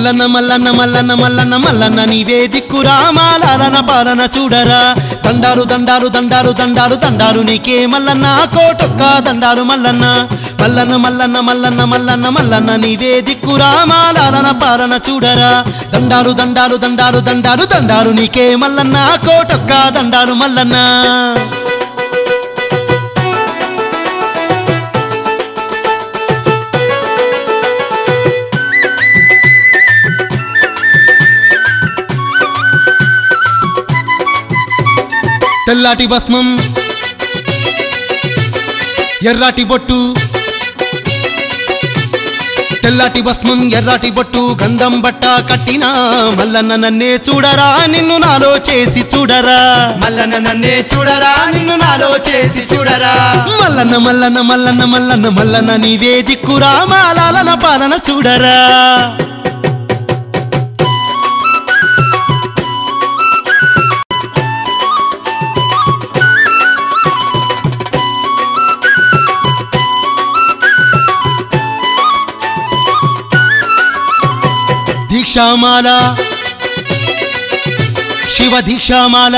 మల్లన్న మల్లన్న మల్లన్న మల్లన్న మల్లన్న నీవే దిక్కురా మాలాలన పాలన చూడరా దండాలు దండాలు దండాలు దండాలు దండాలు నీకే మల్లన్న కోటొక్క దండాలు మల్లన్న మల్లన్న మల్లన్న మల్లన్న మల్లన్న మల్లన్న నీవే దిక్కురా మాలాలన పాలన చూడరా దండాలు దండాలు దండాలు దండాలు దండాలు నీకే మల్లన్న కోటొక్క దండాలు మల్లన్న తెల్లాటి భస్మం ఎర్రాటి బొట్టు తెల్లాటి భస్మం ఎర్రాటి బొట్టు గంధం బట్ట కట్టినా మల్లన్న నన్నే చూడరా నిన్ను నాలో చేసి చూడరా మల్లన్న నన్నే చూడరా నిన్ను నాలో చేసి చూడరా మల్లన్న మల్లన్న మల్లన్న మల్లన్న మల్లన్న నీవే దిక్కురా మాలాలన పాలన చూడరా దీక్షామాల శివ దీక్షామాల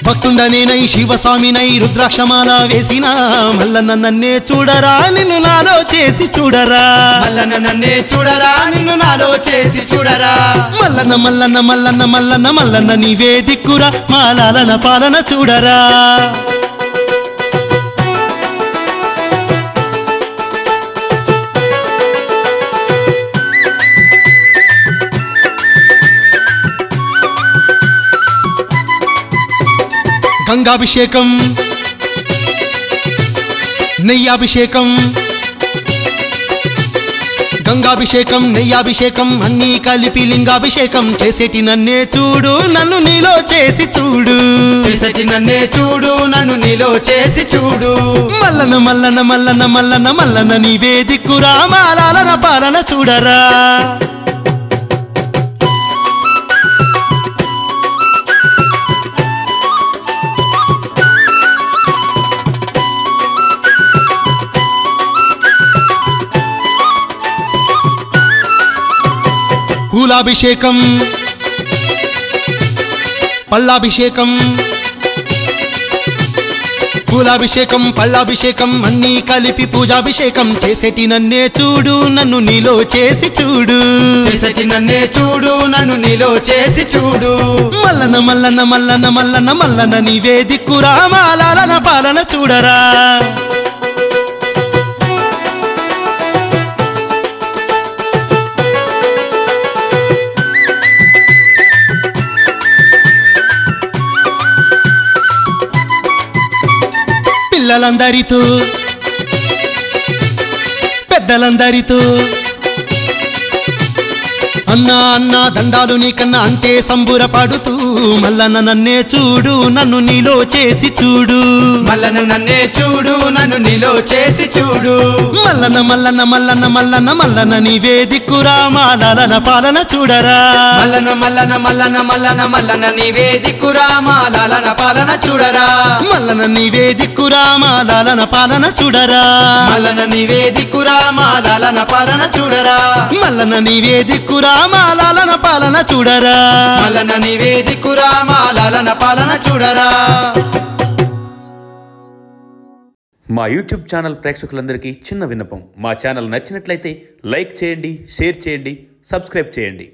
భక్తుండనేనై శివస్వామినై రుద్రాక్షమాల వేసిన మల్లన్న నన్నే చూడరా నిన్ను నాలో చేసి చూడరా మల్లన్న నన్నే చూడరా నిన్ను నాలో చేసి చూడరా మల్లన్న మల్లన్న మల్లన్న మల్లన్న మల్లన్న నీవే దిక్కురా మాలాలన పాలన చూడరా గంగాభిషేకం నెయ్యాభిషేకం గంగాభిషేకం నెయ్యాభిషేకం అన్నీ కలిపి లింగాభిషేకం చేసేటి నన్నే చూడు నన్ను నీలో చేసి చూడు చేసేటి నన్నే చూడు నన్ను నీలో చేసి చూడు మల్లన్న మల్లన్న మల్లన్న మల్లన్న మల్లన్న నీవే దిక్కురా మాలాలన పాలన చూడరా పూలాభిషేకం పల్లాభిషేకం పూలాభిషేకం పల్లాభిషేకం అన్నీ కలిపి పూజాభిషేకం చేసేటి నన్నే చూడు నన్ను నీలో చేసి చూడు చేసేటి నన్నే చూడు నన్ను నీలో చేసి చూడు మల్లన్న మల్లన్న మల్లన్న మల్లన్న మల్లన్న నీవే దిక్కురా మాలాలన పాలన చూడరా పిల్లలందరితో పెద్దలందరితో అన్నా అన్నా దండాలు నీకన్నా అంటే సంబురపడుతూ మల్లన్న నన్నే చూడు నన్ను నీలో చేసి చూడు మల్లన్న నన్నే చూడు నన్ను నీలో చేసి చూడు మల్లన్న మల్లన్న మల్లన్న మల్లన్న మల్లన్న నీవే దిక్కురా మాలాలన పాలన చూడరా మల్లన్న మల్లన్న మల్లన్న మల్లన్న మల్లన్న నీవే దిక్కురా మాలాలన పాలన చూడరా మల్లన్న నీవే దిక్కురా మాలాలన పాలన చూడరా మల్లన్న నీవే దిక్కురా మాలాలన పాలన చూడరా మల్లన్న నీవే దిక్కురా మాలాలన పాలన చూడరా మల్లన్న నీవే దిక్కురా మాలాలన పాలన చూడరా మా యూట్యూబ్ ఛానల్ ప్రేక్షకులందరికీ చిన్న విన్నపం. మా ఛానల్ నచ్చినట్లయితే లైక్ చేయండి, షేర్ చేయండి, సబ్స్క్రైబ్ చేయండి.